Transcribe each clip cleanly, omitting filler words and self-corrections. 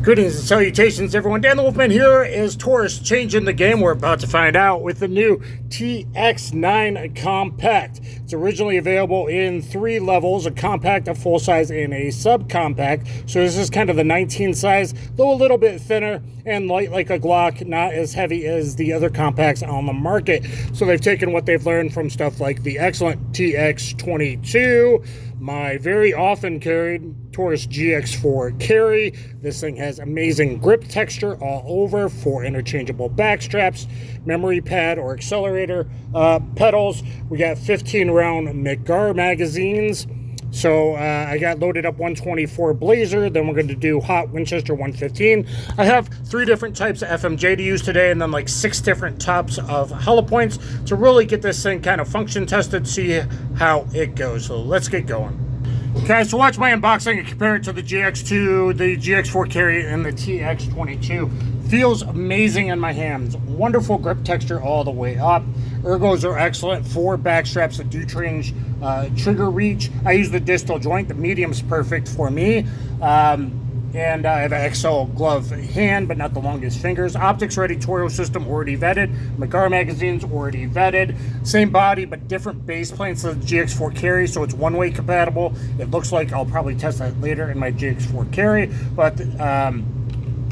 Greetings and salutations, everyone. Dan the Wolfman here. Is Taurus changing the game? We're about to find out with the new Tx9 Compact. It's originally available in 3 levels, a compact, a full size, and a subcompact. So this is kind of the 19 size, though a little bit thinner and light like a Glock, not as heavy as the other compacts on the market. So they've taken what they've learned from stuff like the excellent TX22, my very often carried Taurus GX4 carry. This thing has amazing grip texture all over, 4 interchangeable back straps, memory pad or accelerator pedals. We got 15-round McGar magazines. So I got loaded up 124 Blazer, then we're going to do hot Winchester 115. I have 3 different types of FMJ to use today, and then like 6 different types of hollow points to really get this thing kind of function tested, see how it goes. So let's get going. Okay, so watch my unboxing and compare it to the GX2, the GX4 carry, and the TX22. Feels amazing in my hands. Wonderful grip texture all the way up. Ergos are excellent. 4 back straps that do change trigger reach. I use the distal joint. The medium's perfect for me. And I have an XL glove hand, but not the longest fingers. Optics ready Toro system already vetted. McGar magazines already vetted. Same body, but different base planes to the GX4 carry, so it's one-way compatible. It looks like I'll probably test that later in my GX4 carry, but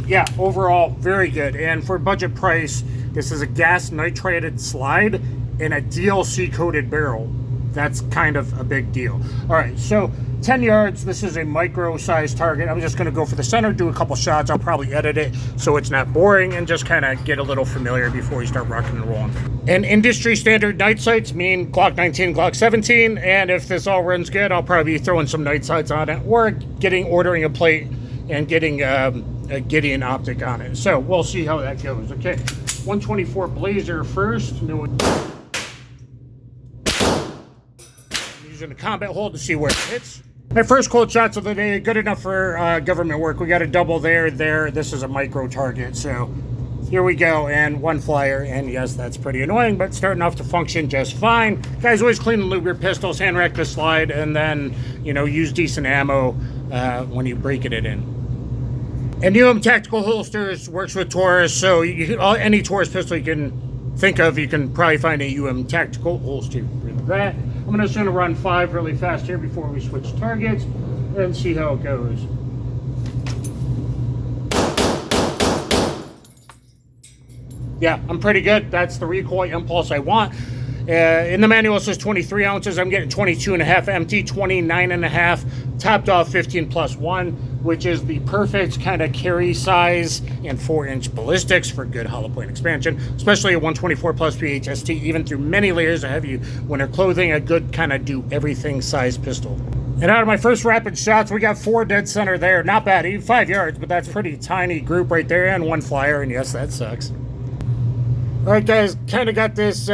yeah, overall, very good. And for budget price, this is a gas nitrided slide and a DLC-coated barrel. That's kind of a big deal. All right, so 10 yards, this is a micro-sized target. I'm just gonna go for the center, do a couple shots. I'll probably edit it so it's not boring and just kind of get a little familiar before we start rocking and rolling. And industry standard night sights mean Glock 19, Glock 17, and if this all runs good, I'll probably be throwing some night sights on it or ordering a plate and getting a Gideon optic on it. So we'll see how that goes. Okay, 124 Blazer first. Using the combat hold to see where it hits. My first cold shots of the day, good enough for government work. We got a double there. This is a micro target, so here we go, and 1 flyer, and yes, that's pretty annoying, but starting off to function just fine. Guys, always clean and lube your pistols, hand rack the slide, and then, you know, use decent ammo when you breaking it in. And Tactical Holsters works with Taurus, so any Taurus pistol you can think of, you can probably find a Tactical Holster for that. I'm just going to run 5 really fast here before we switch targets and see how it goes. Yeah, I'm pretty good. That's the recoil impulse I want. In the manual it says 23 ounces. I'm getting 22.5 empty, 29.5, topped off 15 plus 1, which is the perfect kind of carry size and 4-inch ballistics for good hollow point expansion, especially a 124 plus PHST, even through many layers of heavy winter clothing, a good kind of do everything size pistol. And out of my first rapid shots, we got 4 dead center there. Not bad, even 5 yards, but that's pretty tiny group right there, and 1 flyer, and yes, that sucks. All right, guys, kind of got this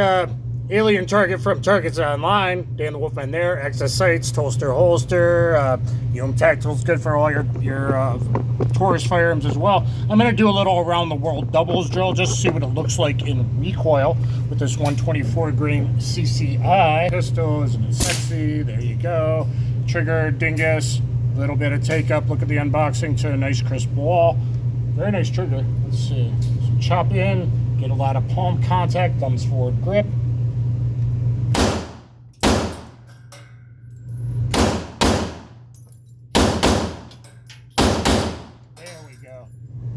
alien target from Targets Online. Dan the Wolfman there. Access sights, Holster. Tactical's good for all your Taurus firearms as well. I'm going to do a little around the world doubles drill just to see what it looks like in recoil with this 124 grain CCI. Pistol, isn't it sexy? There you go. Trigger, dingus, a little bit of take up. Look at the unboxing to a nice crisp wall. Very nice trigger. Let's see. So chop in, get a lot of palm contact, thumbs forward grip.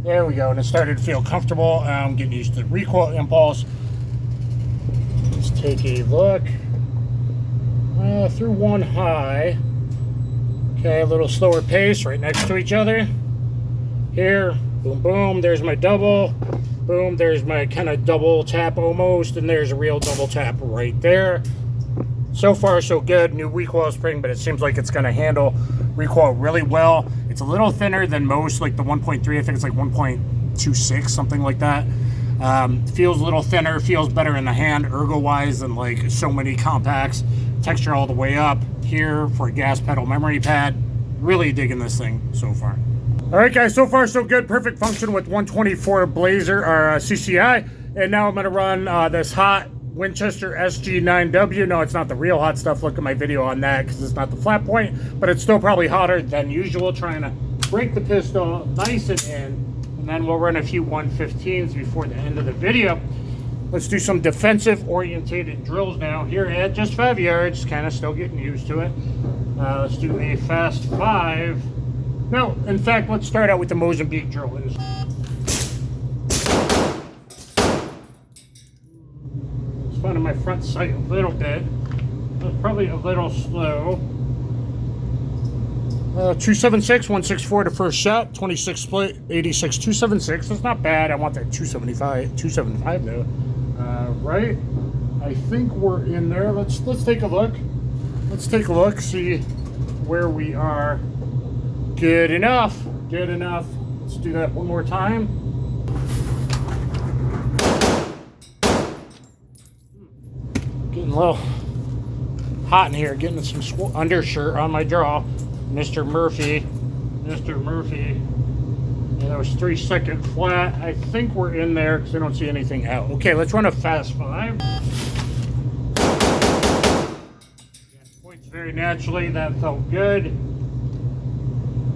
There we go, and it started to feel comfortable. I'm getting used to the recoil impulse. Let's take a look. Through 1 high. Okay, a little slower pace, right next to each other. Here, boom, boom, there's my double. Boom, there's my kind of double tap almost, and there's a real double tap right there. So far, so good. New recoil spring, but it seems like it's going to handle recoil really well. It's a little thinner than most, like the 1.3. I think it's like 1.26, something like that. Feels a little thinner, feels better in the hand, ergo-wise, than like so many compacts. Texture all the way up here for a gas pedal memory pad. Really digging this thing so far. All right, guys, so far so good. Perfect function with 124 Blazer or CCI. And now I'm going to run this hot Winchester SG9W. No, it's not the real hot stuff. Look at my video on that because it's not the flat point, but it's still probably hotter than usual. Trying to break the pistol nice and in, and then we'll run a few 115s before the end of the video. Let's do some defensive orientated drills now here at just 5 yards, kind of still getting used to it. Let's do a fast 5. No, in fact, let's start out with the Mozambique drill. It's fun in my front sight a little bit. That's probably a little slow. 276, 164 to first shot, 26 split, 86, 276. That's not bad. I want that 275 though. Right? I think we're in there. Let's take a look. Let's take a look, see where we are. Good enough. Good enough. Let's do that one more time. Getting a little hot in here. Getting some undershirt on my jaw. Mr. Murphy. And that was 3-second flat. I think we're in there because I don't see anything out. Okay, let's run a fast 5. Points very naturally. That felt good.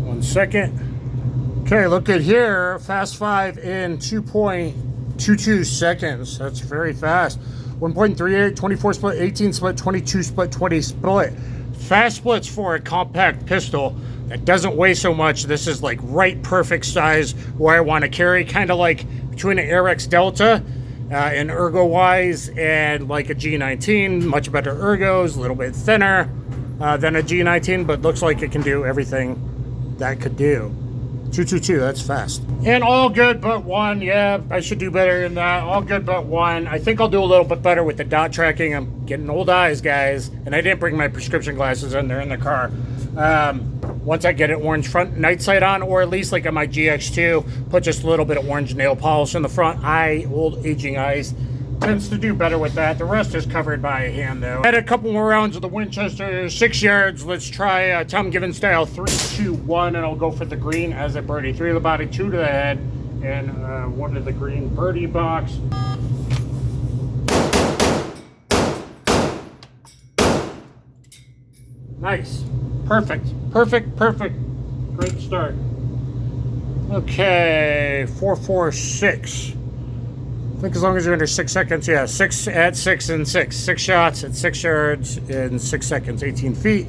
1 second. Okay, look at here. Fast 5 in 2.22 seconds. That's very fast. 1.38, 24 split, 18 split, 22 split, 20 split. Fast splits for a compact pistol that doesn't weigh so much. This is like right perfect size where I want to carry, kind of like between an RX Delta in ergo wise and like a G19. Much better ergos, a little bit thinner than a G19, but looks like it can do everything that could do. 222, that's fast. And all good but one. Yeah, I should do better than that. All good but one. I think I'll do a little bit better with the dot tracking. I'm getting old eyes, guys. And I didn't bring my prescription glasses in. They're in the car. Once I get an orange front night sight on, or at least like on my GX2, put just a little bit of orange nail polish in the front. Old aging eyes. Tends to do better with that. The rest is covered by a hand, though. Had a couple more rounds of the Winchester, 6 yards. Let's try Tom Given style 3, 2, 1, and I'll go for the green as a birdie. 3 to the body, 2 to the head, and 1 to the green birdie box. Nice. Perfect. Great start. Okay, 446. I think as long as you're under 6 seconds, yeah, 6 at 6 and 6. 6 shots at 6 yards in 6 seconds, 18 feet.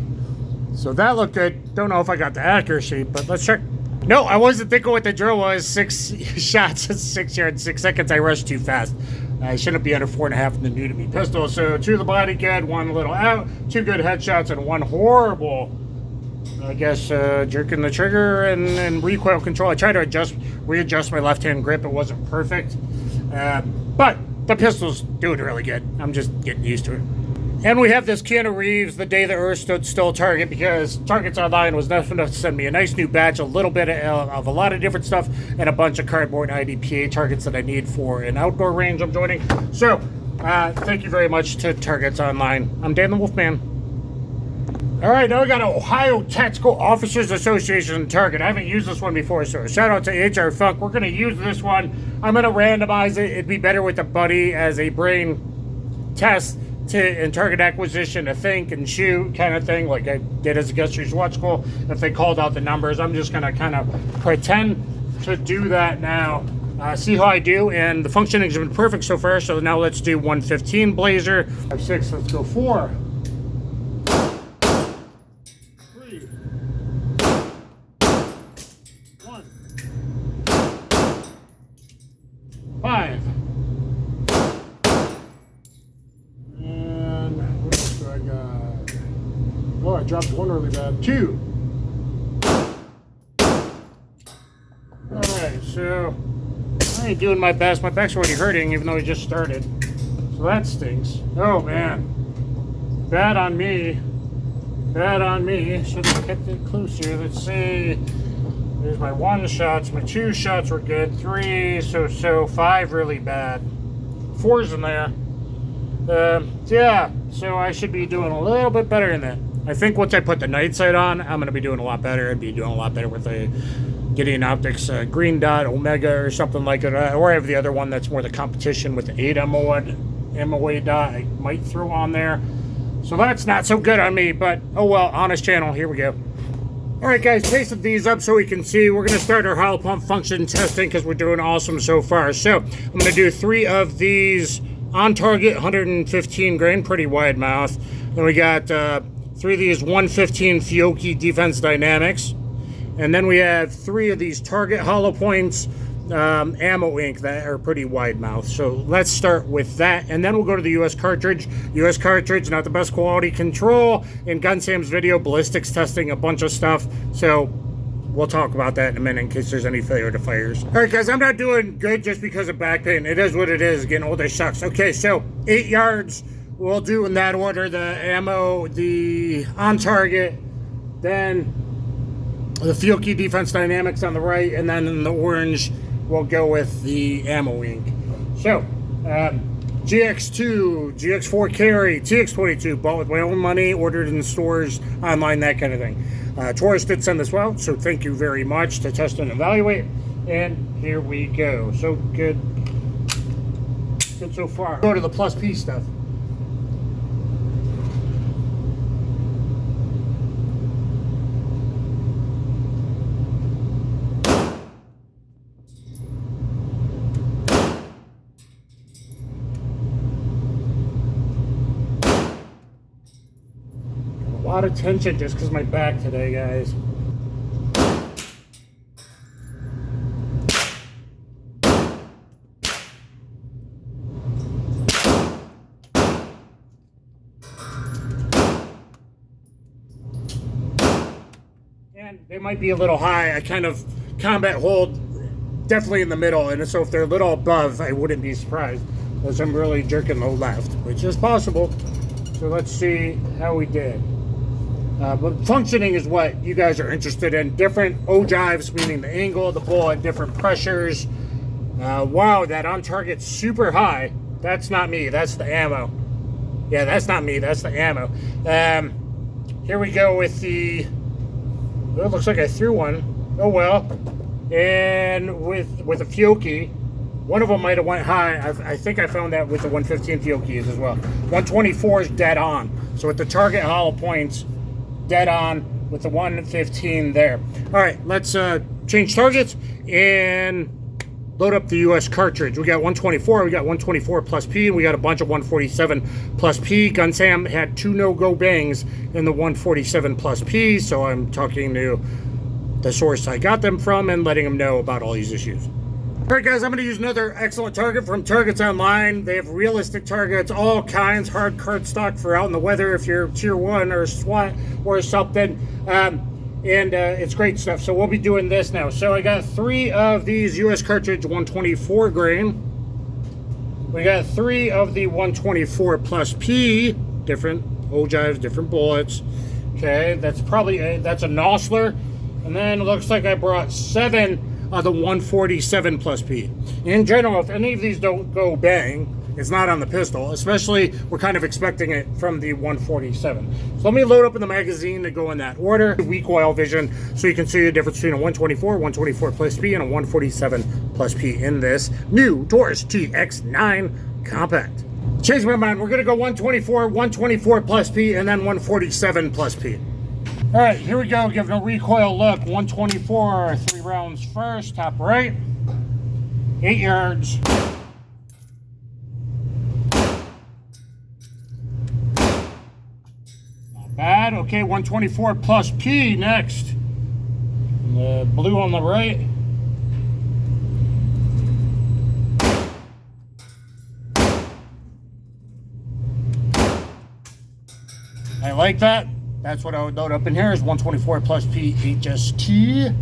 So that looked good. Don't know if I got the accuracy, but let's check. No, I wasn't thinking what the drill was. 6 shots at 6 yards, 6 seconds. I rushed too fast. I shouldn't be under 4.5 in the new to me pistol. So 2 to the body, good. 1 a little out. 2 good headshots and 1 horrible, I guess, jerking the trigger and recoil control. I tried to readjust my left-hand grip. It wasn't perfect. But the pistol's doing really good. I'm just getting used to it. And we have this Keanu Reeves, the day the earth stood still target, because Targets Online was nice enough to send me a nice new batch, a little bit of a lot of different stuff, and a bunch of cardboard IDPA targets that I need for an outdoor range I'm joining. So, thank you very much to Targets Online. I'm Dan the Wolfman. All right, now we got Ohio Tactical Officers Association Target. I haven't used this one before, so shout out to HR Funk. We're going to use this one. I'm going to randomize it. It'd be better with a buddy as a brain test and target acquisition to think and shoot kind of thing, like I did as a guest user watch school. If they called out the numbers, I'm just going to kind of pretend to do that now. See how I do, and the functioning has been perfect so far. So now let's do 115 Blazer. 6, let's go 4. 5. And what else do I got? Oh, I dropped 1 really bad. 2. Alright, so I ain't doing my best. My back's already hurting even though we just started. So that stinks. Oh man. Bad on me. Should have kept it closer. Let's see. There's my 1 shots. My 2 shots were good. 3, so 5 really bad. 4's in there. Yeah, so I should be doing a little bit better in that. I think once I put the night sight on, I'm going to be doing a lot better. I'd be doing a lot better with a Gideon Optics Green Dot Omega or something like that. Or I have the other one that's more the competition with the 8 MOA dot I might throw on there. So that's not so good on me, but oh well, honest channel, here we go. All right, guys, pasted these up so we can see. We're going to start our hollow pump function testing because we're doing awesome so far. So I'm going to do 3 of these on target, 115 grain, pretty wide mouth. Then we got 3 of these 115 Fiocchi Defense Dynamics. And then we have 3 of these target hollow points ammo ink that are pretty wide mouth. So let's start with that, and then we'll go to the US cartridge. US cartridge, not the best quality control. In Gun Sam's video, ballistics testing, a bunch of stuff. So we'll talk about that in a minute in case there's any failure to fires. All right, guys, I'm not doing good just because of back pain. It is what it is. Getting older sucks. Okay, so 8 yards. We'll do in that order: the ammo, the on target, then the Fiocchi Defense Dynamics on the right, and then in the orange we'll go with the ammo ink. So, GX2, GX4 carry, TX22, bought with my own money, ordered in stores, online, that kind of thing. Taurus did send this out, so thank you very much to test and evaluate. And here we go. So good. Good so far. Go to the plus P stuff. A lot of tension just because of my back today, guys. And they might be a little high. I kind of combat hold definitely in the middle, and so if they're a little above, I wouldn't be surprised, because I'm really jerking the left, which is possible. So let's see how we did. But functioning is what you guys are interested in. Different ogives, meaning the angle of the bullet, different pressures. Wow, that on target's super high. That's not me, that's the ammo. Yeah, that's not me, that's the ammo. Here we go with the, oh, it looks like I threw one. Oh well. And with a Fiocchi, one of them might have went high. I think I found that with the 115 Fiocchis as well. 124 is dead on. So with the target hollow points, dead on with the 115 there. All right, let's change targets and load up the US cartridge. We got 124, we got 124 plus P, and we got a bunch of 147 plus P. Gun Sam had 2 no-go bangs in the 147 plus P, so I'm talking to the source I got them from and letting them know about all these issues. All right, guys, I'm going to use another excellent target from Targets Online. They have realistic targets, all kinds, hard cardstock for out in the weather if you're tier 1 or SWAT or something. It's great stuff. So we'll be doing this now. So I got 3 of these US cartridge 124 grain. We got 3 of the 124 plus P, different ogives, different bullets. Okay, that's probably that's a Nosler. And then it looks like I brought 7 of the 147 plus P. In general, if any of these don't go bang, it's not on the pistol, especially we're kind of expecting it from the 147. So let me load up in the magazine to go in that order. Recoil vision, so you can see the difference between a 124 plus P and a 147 plus P in this new Taurus TX9 compact. Change my mind, we're gonna go 124 plus P and then 147 plus P. All right, here we go, giving a recoil look. 124, 3 rounds first, top right, 8 yards. Not bad. Okay, 124 plus P next. The blue on the right. I like that. That's what I would load up in here is 124 plus P HST.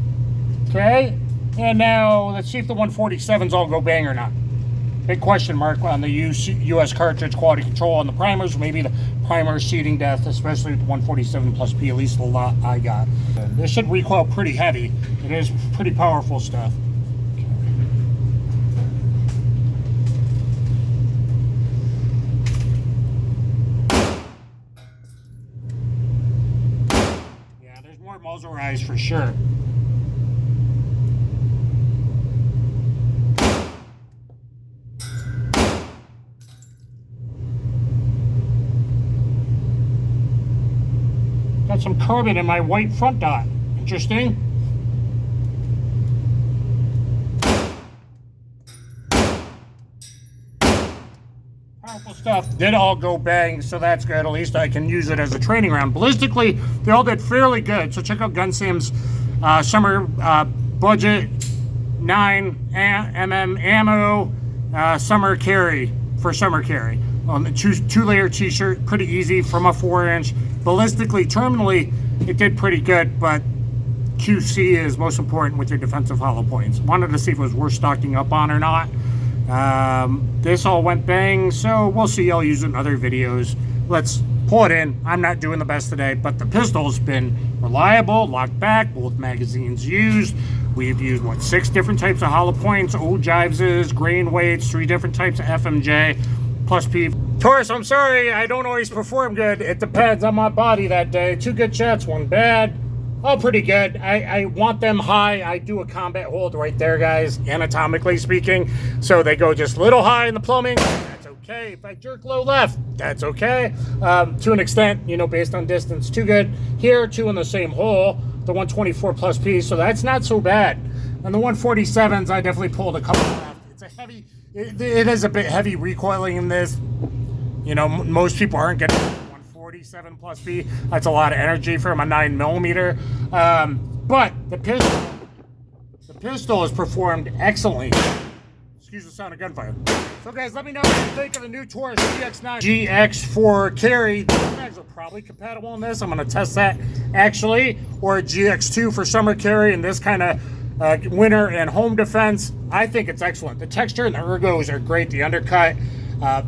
Okay, and now let's see if the 147s all go bang or not. Big question mark on the US cartridge quality control on the primers. Maybe the primer seating death, especially with the 147 plus P, at least the lot I got. This should recoil pretty heavy. It is pretty powerful stuff. Muzzle rise for sure. Got some carbon in my white front dot. Interesting. Powerful stuff. Did all go bang, so that's good. At least I can use it as a training round. Ballistically, they all did fairly good. So check out Gun Sam's summer budget 9mm ammo summer carry for summer carry. On the two-layer t-shirt, pretty easy from a 4-inch. Ballistically, terminally, it did pretty good, but QC is most important with your defensive hollow points. Wanted to see if it was worth stocking up on or not. This all went bang, so we'll see. I'll use it in other videos. Let's pull it in. I'm not doing the best today, but the pistol's been reliable, locked back, both magazines used. We've used, 6 different types of hollow points, ogives, grain weights, 3 different types of FMJ, plus P. Taurus, I'm sorry, I don't always perform good. It depends on my body that day. 2 good shots, 1 bad. All pretty good. I want them high. I do a combat hold right there, guys, anatomically speaking. So they go just a little high in the plumbing. That's okay. If I jerk low left, that's okay. To an extent, based on distance. 2 good here, 2 in the same hole. The 124 plus P, so that's not so bad. And the 147s, I definitely pulled a couple left. It's a heavy, it is a bit heavy recoiling in this. Most people aren't getting 147 plus P. That's a lot of energy from a 9mm. But the pistol has performed excellently. Excuse the sound of gunfire. So guys, let me know what you think of the new Taurus Tx9 GX for carry. The mags are probably compatible in this. I'm going to test that actually. Or a GX2 for summer carry in this kind of winter and home defense. I think it's excellent. The texture and the ergos are great. The undercut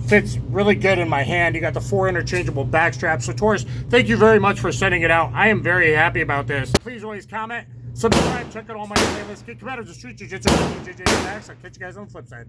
fits really good in my hand. You got the 4 interchangeable back straps. So Taurus, thank you very much for sending it out. I am very happy about this. Please always comment, subscribe, check out all my playlists. Get competitive Street Jiu-Jitsu. I'll catch you guys on the flip side.